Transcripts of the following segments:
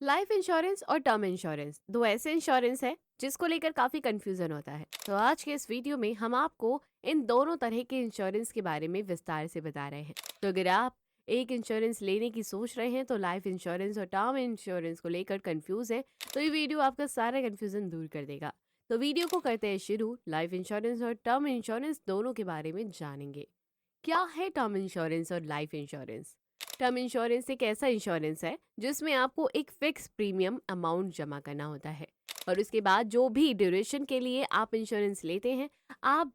Life insurance और term insurance दो ऐसे इंश्योरेंस है जिसको लेकर काफी कंफ्यूजन होता है। तो आज के इस वीडियो में हम आपको इन दोनों तरह के इंश्योरेंस के बारे में विस्तार से बता रहे हैं। तो अगर आप एक इंश्योरेंस लेने की सोच रहे हैं तो लाइफ इंश्योरेंस और टर्म इंश्योरेंस को लेकर कंफ्यूज है, तो ये वीडियो आपका सारा कंफ्यूजन दूर कर देगा। तो वीडियो को करते हैं शुरू। लाइफ इंश्योरेंस और टर्म इंश्योरेंस दोनों के बारे में जानेंगे। क्या है टर्म इंश्योरेंस और लाइफ इंश्योरेंस? टर्म इंश्योरेंस एक ऐसा इंश्योरेंस है जिसमें आपको एक फिक्स प्रीमियम अमाउंट जमा करना होता है और उसके बाद जो भी ड्यूरेशन के लिए आप इंश्योरेंस लेते हैं, आप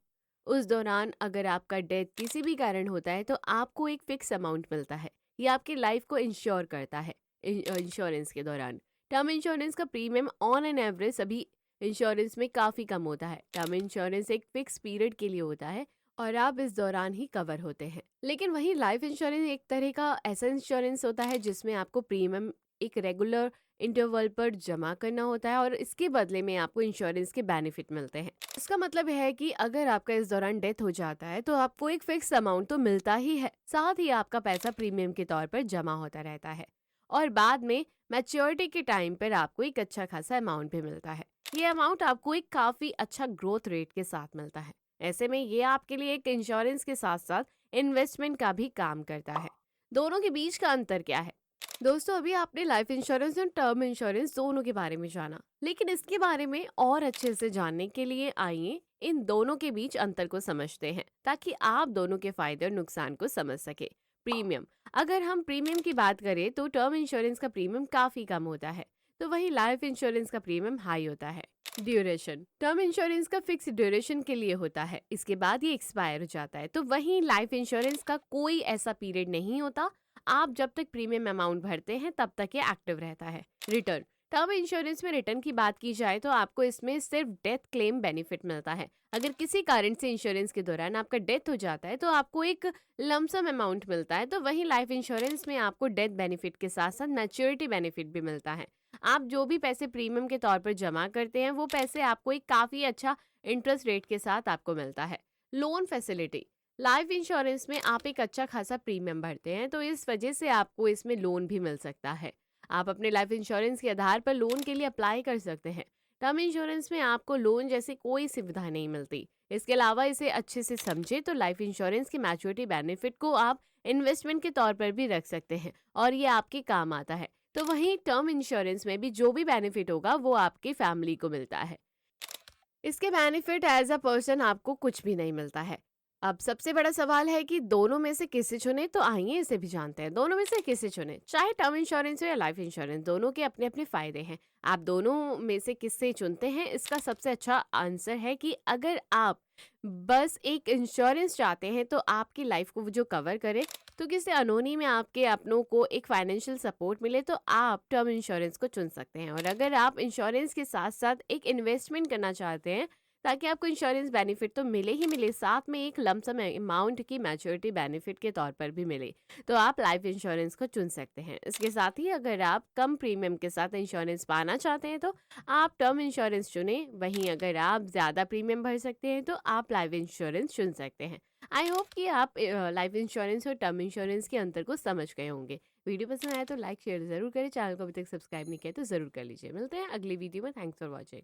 उस दौरान अगर आपका डेथ किसी भी कारण होता है तो आपको एक फिक्स अमाउंट मिलता है। ये आपकी लाइफ को इंश्योर करता है। इंश्योरेंस के दौरान टर्म इंश्योरेंस का प्रीमियम ऑन एन एवरेज सभी इंश्योरेंस में काफ़ी कम होता है। टर्म इंश्योरेंस एक फिक्स पीरियड के लिए होता है और आप इस दौरान ही कवर होते हैं। लेकिन वहीं लाइफ इंश्योरेंस एक तरह का ऐसा इंश्योरेंस होता है जिसमें आपको प्रीमियम एक रेगुलर इंटरवल पर जमा करना होता है और इसके बदले में आपको इंश्योरेंस के बेनिफिट मिलते हैं। इसका मतलब है कि अगर आपका इस दौरान डेथ हो जाता है तो आपको एक फिक्स अमाउंट तो मिलता ही है, साथ ही आपका पैसा प्रीमियम के तौर पर जमा होता रहता है और बाद में मैच्योरिटी के टाइम पर आपको एक अच्छा खासा अमाउंट भी मिलता है। ये अमाउंट आपको एक काफी अच्छा ग्रोथ रेट के साथ मिलता है। ऐसे में ये आपके लिए एक इंश्योरेंस के साथ साथ इन्वेस्टमेंट का भी काम करता है। दोनों के बीच का अंतर क्या है? दोस्तों, अभी आपने लाइफ इंश्योरेंस और टर्म इंश्योरेंस दोनों के बारे में जाना, लेकिन इसके बारे में और अच्छे से जानने के लिए आइए इन दोनों के बीच अंतर को समझते हैं ताकि आप दोनों के फायदे और नुकसान को समझ सके। प्रीमियम, अगर हम प्रीमियम की बात करें तो टर्म इंश्योरेंस का प्रीमियम काफी कम होता है, तो वहीं लाइफ इंश्योरेंस का प्रीमियम हाई होता है। ड्यूरेशन, टर्म इंश्योरेंस का फिक्स ड्यूरेशन के लिए होता है, इसके बाद ये एक्सपायर हो जाता है, तो वहीं लाइफ इंश्योरेंस का कोई ऐसा पीरियड नहीं होता। आप जब तक प्रीमियम अमाउंट भरते हैं तब तक ये एक्टिव रहता है। रिटर्न, टर्म इंश्योरेंस में रिटर्न की बात की जाए तो आपको इसमें सिर्फ डेथ क्लेम बेनिफिट मिलता है। अगर किसी कारण से इंश्योरेंस के दौरान आपका डेथ हो जाता है तो आपको एक लमसम अमाउंट मिलता है, तो वहीं लाइफ इंश्योरेंस में आपको डेथ बेनिफिट के साथ साथ मैच्योरिटी बेनिफिट भी मिलता है। आप जो भी पैसे प्रीमियम के तौर पर जमा करते हैं वो पैसे आपको एक काफ़ी अच्छा इंटरेस्ट रेट के साथ आपको मिलता है। लोन फैसिलिटी, लाइफ इंश्योरेंस में आप एक अच्छा खासा प्रीमियम भरते हैं तो इस वजह से आपको इसमें लोन भी मिल सकता है। आप अपने लाइफ इंश्योरेंस के आधार पर लोन के लिए अप्लाई कर सकते हैं। टर्म इंश्योरेंस में आपको लोन जैसी कोई सुविधा नहीं मिलती। इसके अलावा इसे अच्छे से समझे तो लाइफ इंश्योरेंस की मैच्योरिटी बेनिफिट को आप इन्वेस्टमेंट के तौर पर भी रख सकते हैं और ये आपके काम आता है। तो वहीं टर्म इंश्योरेंस में भी जो भी बेनिफिट होगा वो आपकी फैमिली को मिलता है। इसके बेनिफिट एज अ पर्सन आपको कुछ भी नहीं मिलता है। अब सबसे बड़ा सवाल है कि दोनों में से किसे चुने, तो आइए इसे भी जानते हैं। दोनों में से किसे चुने, चाहे टर्म इंश्योरेंस हो या लाइफ इंश्योरेंस, दोनों के अपने अपने फायदे हैं। आप दोनों में से किससे चुनते हैं, इसका सबसे अच्छा आंसर है कि अगर आप बस एक इंश्योरेंस चाहते हैं तो आपकी लाइफ को जो कवर करे, तो किसी अनहोनी में आपके अपनों को एक फाइनेंशियल सपोर्ट मिले, तो आप टर्म इंश्योरेंस को चुन सकते हैं। और अगर आप इंश्योरेंस के साथ साथ एक इन्वेस्टमेंट करना चाहते हैं ताकि आपको इंश्योरेंस बेनिफिट तो मिले ही मिले, साथ में एक लमसम अमाउंट की मैच्योरिटी बेनिफिट के तौर पर भी मिले, तो आप लाइफ इंश्योरेंस को चुन सकते हैं। इसके साथ ही अगर आप कम प्रीमियम के साथ इंश्योरेंस पाना चाहते हैं तो आप टर्म इंश्योरेंस चुने। वहीं अगर आप ज़्यादा प्रीमियम भर सकते हैं तो आप लाइफ इंश्योरेंस चुन सकते हैं। आई होप कि आप लाइफ इंश्योरेंस और टर्म इंश्योरेंस के अंतर को समझ गए होंगे। वीडियो पसंद आया तो लाइक शेयर ज़रूर करें। चैनल को अभी तक सब्सक्राइब नहीं किया तो ज़रूर कर लीजिए। मिलते हैं अगली वीडियो में। Thanks for watching.